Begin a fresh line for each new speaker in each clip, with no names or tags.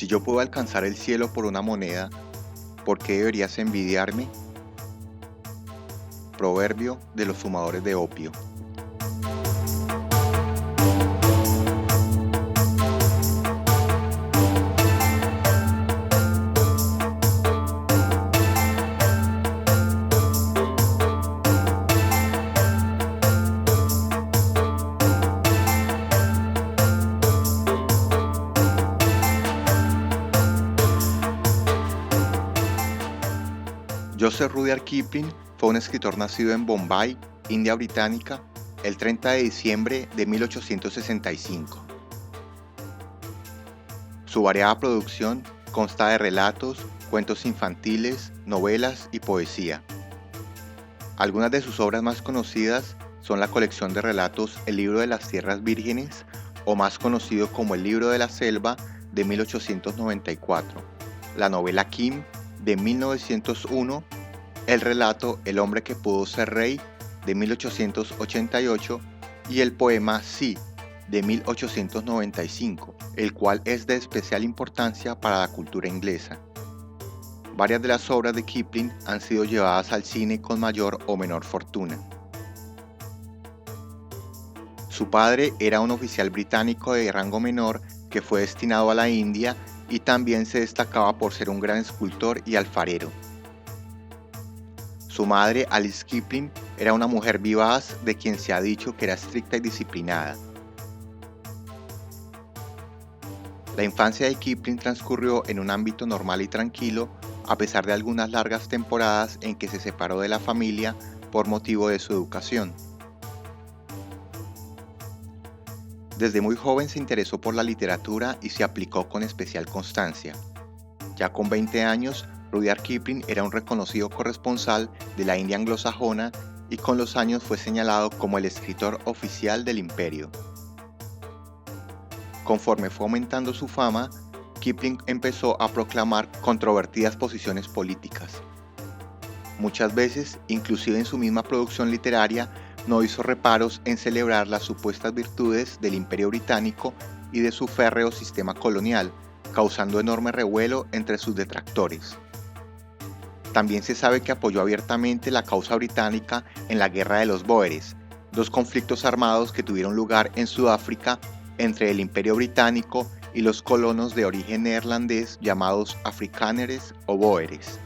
yo puedo alcanzar el cielo por una moneda, ¿por qué deberías envidiarme? Proverbio de los fumadores de opio. Joseph Rudyard Kipling fue un escritor nacido en Bombay, India Británica, el 30 de diciembre de 1865. Su variada producción consta de relatos, cuentos infantiles, novelas y poesía. Algunas de sus obras más conocidas son la colección de relatos El libro de las tierras vírgenes, o más conocido como El libro de la selva, de 1894, la novela Kim, de 1901, el relato El hombre que pudo ser rey, de 1888, y el poema Sí, de 1895, el cual es de especial importancia para la cultura inglesa. Varias de las obras de Kipling han sido llevadas al cine con mayor o menor fortuna. Su padre era un oficial británico de rango menor que fue destinado a la India y también se destacaba por ser un gran escultor y alfarero. Su madre, Alice Kipling, era una mujer vivaz de quien se ha dicho que era estricta y disciplinada. La infancia de Kipling transcurrió en un ámbito normal y tranquilo, a pesar de algunas largas temporadas en que se separó de la familia por motivo de su educación. Desde muy joven se interesó por la literatura y se aplicó con especial constancia. Ya con 20 años, Rudyard Kipling era un reconocido corresponsal de la India anglosajona y con los años fue señalado como el escritor oficial del imperio. Conforme fue aumentando su fama, Kipling empezó a proclamar controvertidas posiciones políticas. Muchas veces, inclusive en su misma producción literaria, no hizo reparos en celebrar las supuestas virtudes del Imperio Británico y de su férreo sistema colonial, causando enorme revuelo entre sus detractores. También se sabe que apoyó abiertamente la causa británica en la Guerra de los Bóeres, dos conflictos armados que tuvieron lugar en Sudáfrica entre el Imperio Británico y los colonos de origen neerlandés llamados afrikáneres o bóeres.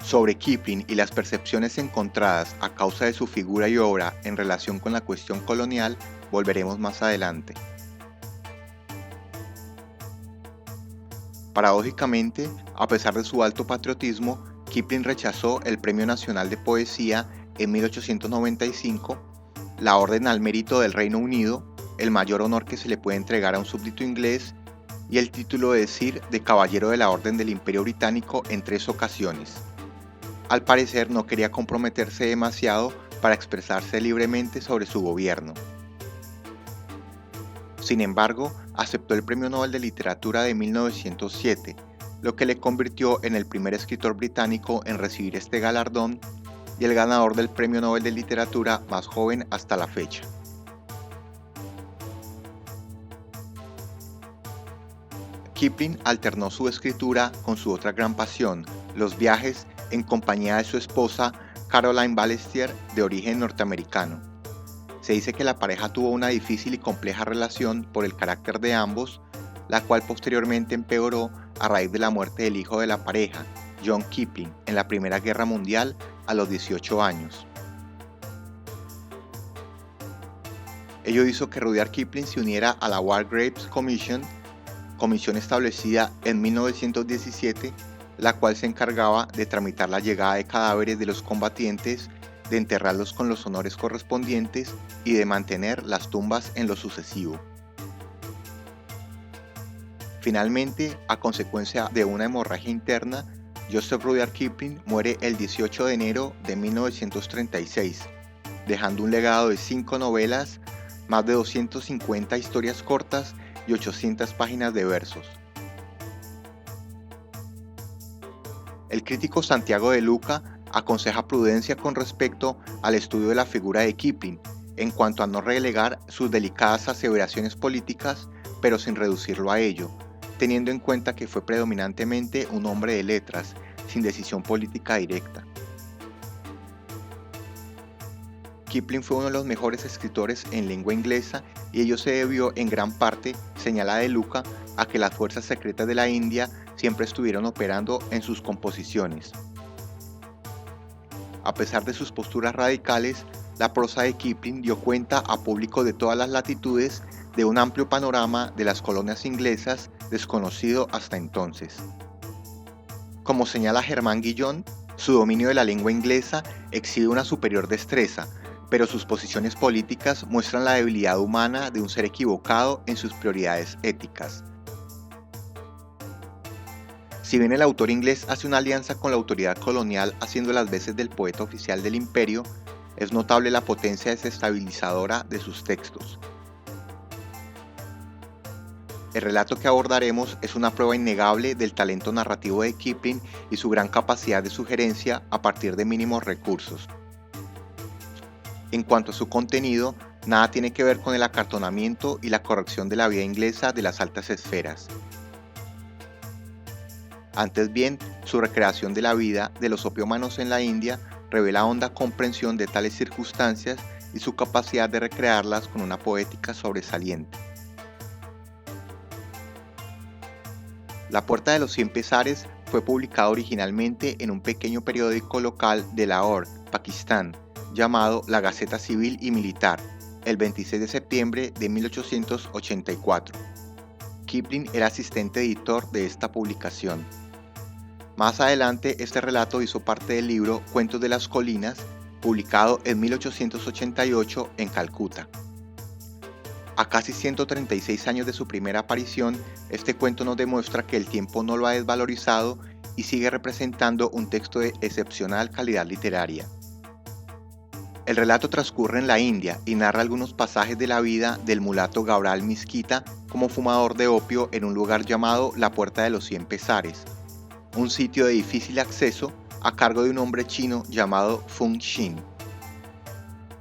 Sobre Kipling y las percepciones encontradas a causa de su figura y obra en relación con la cuestión colonial volveremos más adelante. Paradójicamente, a pesar de su alto patriotismo, Kipling rechazó el Premio Nacional de Poesía en 1895, la Orden al Mérito del Reino Unido, el mayor honor que se le puede entregar a un súbdito inglés, y el título de Sir de Caballero de la Orden del Imperio Británico en 3 ocasiones. Al parecer no quería comprometerse demasiado para expresarse libremente sobre su gobierno. Sin embargo, aceptó el Premio Nobel de Literatura de 1907, lo que le convirtió en el primer escritor británico en recibir este galardón y el ganador del Premio Nobel de Literatura más joven hasta la fecha. Kipling alternó su escritura con su otra gran pasión, los viajes, en compañía de su esposa Caroline Ballestier, de origen norteamericano. Se dice que la pareja tuvo una difícil y compleja relación por el carácter de ambos, la cual posteriormente empeoró a raíz de la muerte del hijo de la pareja, John Kipling, en la Primera Guerra Mundial a los 18 años. Ello hizo que Rudyard Kipling se uniera a la War Graves Commission, comisión establecida en 1917, la cual se encargaba de tramitar la llegada de cadáveres de los combatientes, de enterrarlos con los honores correspondientes y de mantener las tumbas en lo sucesivo. Finalmente, a consecuencia de una hemorragia interna, Joseph Rudyard Kipling muere el 18 de enero de 1936, dejando un legado de 5 novelas, más de 250 historias cortas y 800 páginas de versos. El crítico Santiago de Luca aconseja prudencia con respecto al estudio de la figura de Kipling, en cuanto a no relegar sus delicadas aseveraciones políticas, pero sin reducirlo a ello, teniendo en cuenta que fue predominantemente un hombre de letras, sin decisión política directa. Kipling fue uno de los mejores escritores en lengua inglesa y ello se debió en gran parte, señala De Luca, a que las fuerzas secretas de la India siempre estuvieron operando en sus composiciones. A pesar de sus posturas radicales, la prosa de Kipling dio cuenta a público de todas las latitudes de un amplio panorama de las colonias inglesas desconocido hasta entonces. Como señala Germán Guillón, su dominio de la lengua inglesa exhibe una superior destreza, pero sus posiciones políticas muestran la debilidad humana de un ser equivocado en sus prioridades éticas. Si bien el autor inglés hace una alianza con la autoridad colonial haciendo las veces del poeta oficial del imperio, es notable la potencia desestabilizadora de sus textos. El relato que abordaremos es una prueba innegable del talento narrativo de Kipling y su gran capacidad de sugerencia a partir de mínimos recursos. En cuanto a su contenido, nada tiene que ver con el acartonamiento y la corrección de la vida inglesa de las altas esferas. Antes bien, su recreación de la vida de los opiomanos en la India revela honda comprensión de tales circunstancias y su capacidad de recrearlas con una poética sobresaliente. La Puerta de los 100 Pesares fue publicado originalmente en un pequeño periódico local de Lahore, Pakistán, llamado La Gaceta Civil y Militar, el 26 de septiembre de 1884. Kipling era asistente editor de esta publicación. Más adelante, este relato hizo parte del libro Cuentos de las Colinas, publicado en 1888 en Calcuta. A casi 136 años de su primera aparición, este cuento nos demuestra que el tiempo no lo ha desvalorizado y sigue representando un texto de excepcional calidad literaria. El relato transcurre en la India y narra algunos pasajes de la vida del mulato Gabral Miskita como fumador de opio en un lugar llamado la Puerta de los 100 Pesares, un sitio de difícil acceso a cargo de un hombre chino llamado Fung Xin.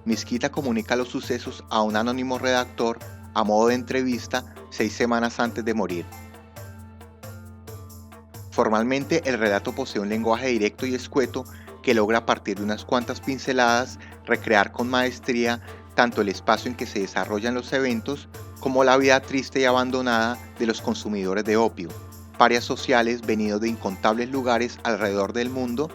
Miskita comunica los sucesos a un anónimo redactor a modo de entrevista 6 semanas antes de morir. Formalmente, el relato posee un lenguaje directo y escueto que logra a partir de unas cuantas pinceladas recrear con maestría tanto el espacio en que se desarrollan los eventos como la vida triste y abandonada de los consumidores de opio, parias sociales venidos de incontables lugares alrededor del mundo,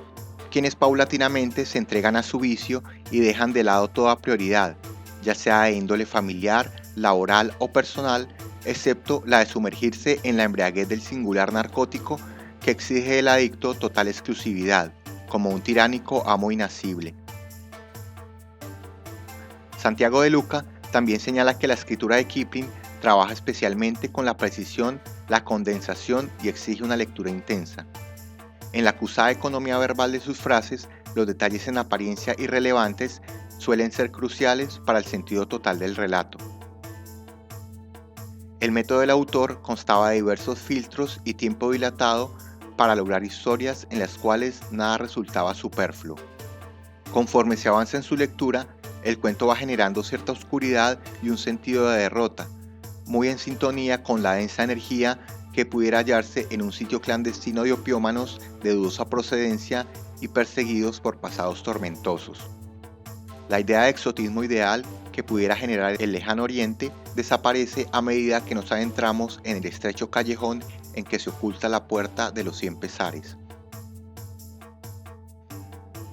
quienes paulatinamente se entregan a su vicio y dejan de lado toda prioridad, ya sea de índole familiar, laboral o personal, excepto la de sumergirse en la embriaguez del singular narcótico que exige del adicto total exclusividad, como un tiránico amo inasible. Santiago de Luca también señala que la escritura de Kipling trabaja especialmente con la precisión, la condensación y exige una lectura intensa. En la acusada economía verbal de sus frases, los detalles en apariencia irrelevantes suelen ser cruciales para el sentido total del relato. El método del autor constaba de diversos filtros y tiempo dilatado para lograr historias en las cuales nada resultaba superfluo. Conforme se avanza en su lectura, el cuento va generando cierta oscuridad y un sentido de derrota, muy en sintonía con la densa energía que pudiera hallarse en un sitio clandestino de opiómanos de dudosa procedencia y perseguidos por pasados tormentosos. La idea de exotismo ideal que pudiera generar el lejano oriente desaparece a medida que nos adentramos en el estrecho callejón en que se oculta la Puerta de los 100 Pesares.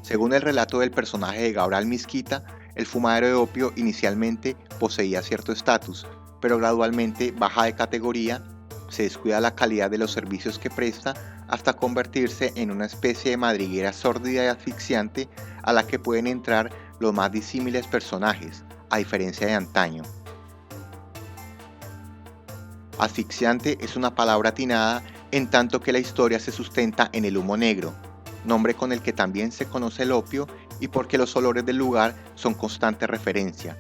Según el relato del personaje de Gabral Miskita, el fumadero de opio inicialmente poseía cierto estatus, pero gradualmente baja de categoría, se descuida la calidad de los servicios que presta hasta convertirse en una especie de madriguera sórdida y asfixiante a la que pueden entrar los más disímiles personajes, a diferencia de antaño. Asfixiante es una palabra atinada en tanto que la historia se sustenta en el humo negro, nombre con el que también se conoce el opio y porque los olores del lugar son constante referencia.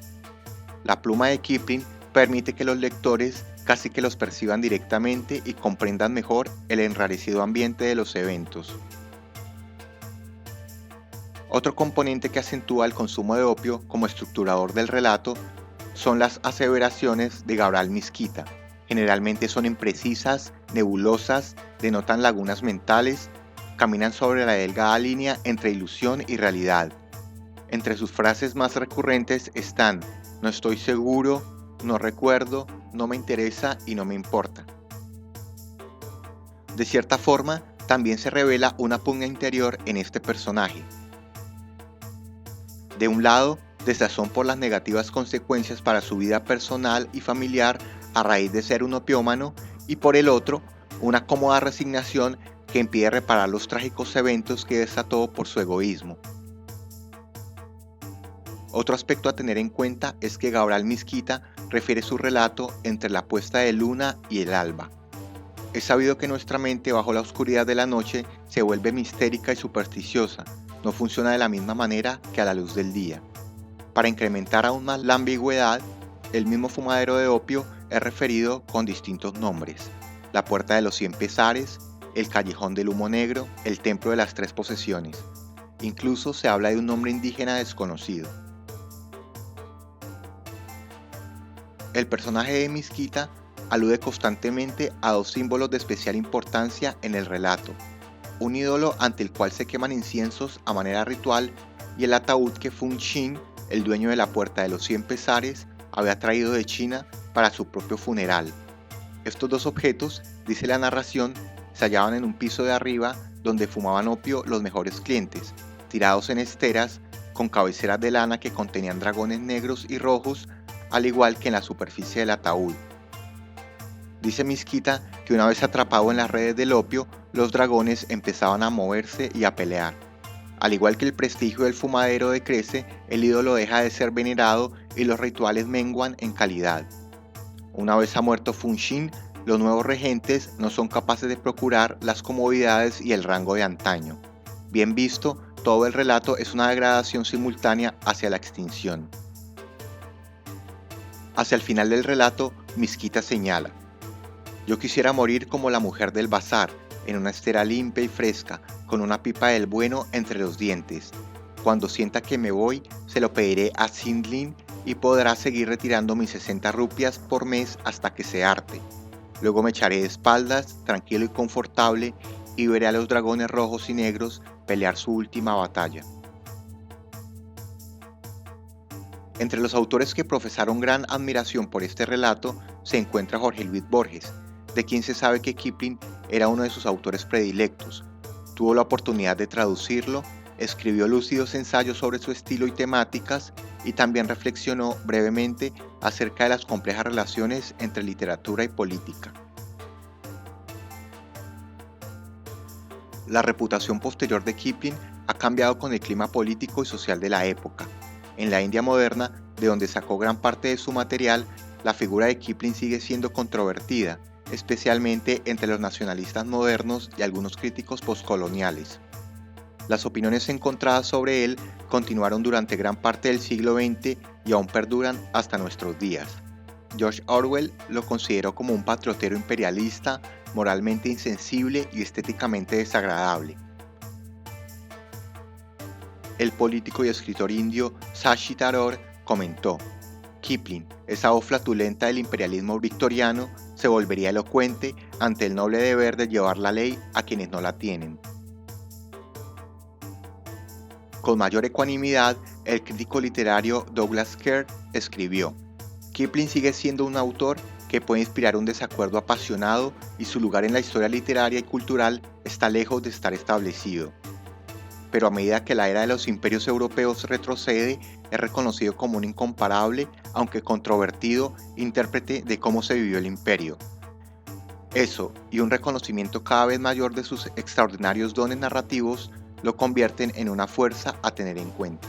La pluma de Kipling permite que los lectores casi que los perciban directamente y comprendan mejor el enrarecido ambiente de los eventos. Otro componente que acentúa el consumo de opio como estructurador del relato son las aseveraciones de Gabral Miskita. Generalmente son imprecisas, nebulosas, denotan lagunas mentales, caminan sobre la delgada línea entre ilusión y realidad. Entre sus frases más recurrentes están: no estoy seguro, no recuerdo, no me interesa y no me importa. De cierta forma, también se revela una pugna interior en este personaje. De un lado, desazón por las negativas consecuencias para su vida personal y familiar a raíz de ser un opiómano, y por el otro, una cómoda resignación que impide reparar los trágicos eventos que desató por su egoísmo. Otro aspecto a tener en cuenta es que Gabral Mizquita refiere su relato entre la puesta de luna y el alba. Es sabido que nuestra mente bajo la oscuridad de la noche se vuelve mistérica y supersticiosa, no funciona de la misma manera que a la luz del día. Para incrementar aún más la ambigüedad, el mismo fumadero de opio es referido con distintos nombres: la puerta de los 100 pesares, el callejón del humo negro, el templo de las 3 posesiones. Incluso se habla de un nombre indígena desconocido. El personaje de Mizquita alude constantemente a 2 símbolos de especial importancia en el relato: un ídolo ante el cual se queman inciensos a manera ritual y el ataúd que Fun Xin, el dueño de la puerta de los 100 pesares, había traído de China para su propio funeral. Estos 2 objetos, dice la narración, se hallaban en un piso de arriba donde fumaban opio los mejores clientes, tirados en esteras con cabeceras de lana que contenían dragones negros y rojos, al igual que en la superficie del ataúd. Dice Mizquita que una vez atrapado en las redes del opio, los dragones empezaban a moverse y a pelear. Al igual que el prestigio del fumadero decrece, el ídolo deja de ser venerado y los rituales menguan en calidad. Una vez ha muerto Fun Xin, los nuevos regentes no son capaces de procurar las comodidades y el rango de antaño. Bien visto, todo el relato es una degradación simultánea hacia la extinción. Hacia el final del relato, Mizquita señala: yo quisiera morir como la mujer del bazar, en una estera limpia y fresca, con una pipa del bueno entre los dientes. Cuando sienta que me voy, se lo pediré a Sindlin y podrá seguir retirando mis 60 rupias por mes hasta que se harte. Luego me echaré de espaldas, tranquilo y confortable, y veré a los dragones rojos y negros pelear su última batalla. Entre los autores que profesaron gran admiración por este relato se encuentra Jorge Luis Borges, de quien se sabe que Kipling era uno de sus autores predilectos. Tuvo la oportunidad de traducirlo, escribió lúcidos ensayos sobre su estilo y temáticas, y también reflexionó brevemente acerca de las complejas relaciones entre literatura y política. La reputación posterior de Kipling ha cambiado con el clima político y social de la época. En la India moderna, de donde sacó gran parte de su material, la figura de Kipling sigue siendo controvertida, especialmente entre los nacionalistas modernos y algunos críticos postcoloniales. Las opiniones encontradas sobre él continuaron durante gran parte del siglo XX y aún perduran hasta nuestros días. George Orwell lo consideró como un patriotero imperialista, moralmente insensible y estéticamente desagradable. El político y escritor indio Shashi Tharoor comentó: Kipling, esa voz flatulenta del imperialismo victoriano, se volvería elocuente ante el noble deber de llevar la ley a quienes no la tienen. Con mayor ecuanimidad, el crítico literario Douglas Kerr escribió: Kipling sigue siendo un autor que puede inspirar un desacuerdo apasionado y su lugar en la historia literaria y cultural está lejos de estar establecido. Pero a medida que la era de los imperios europeos retrocede, es reconocido como un incomparable, aunque controvertido, intérprete de cómo se vivió el imperio. Eso, y un reconocimiento cada vez mayor de sus extraordinarios dones narrativos, lo convierten en una fuerza a tener en cuenta.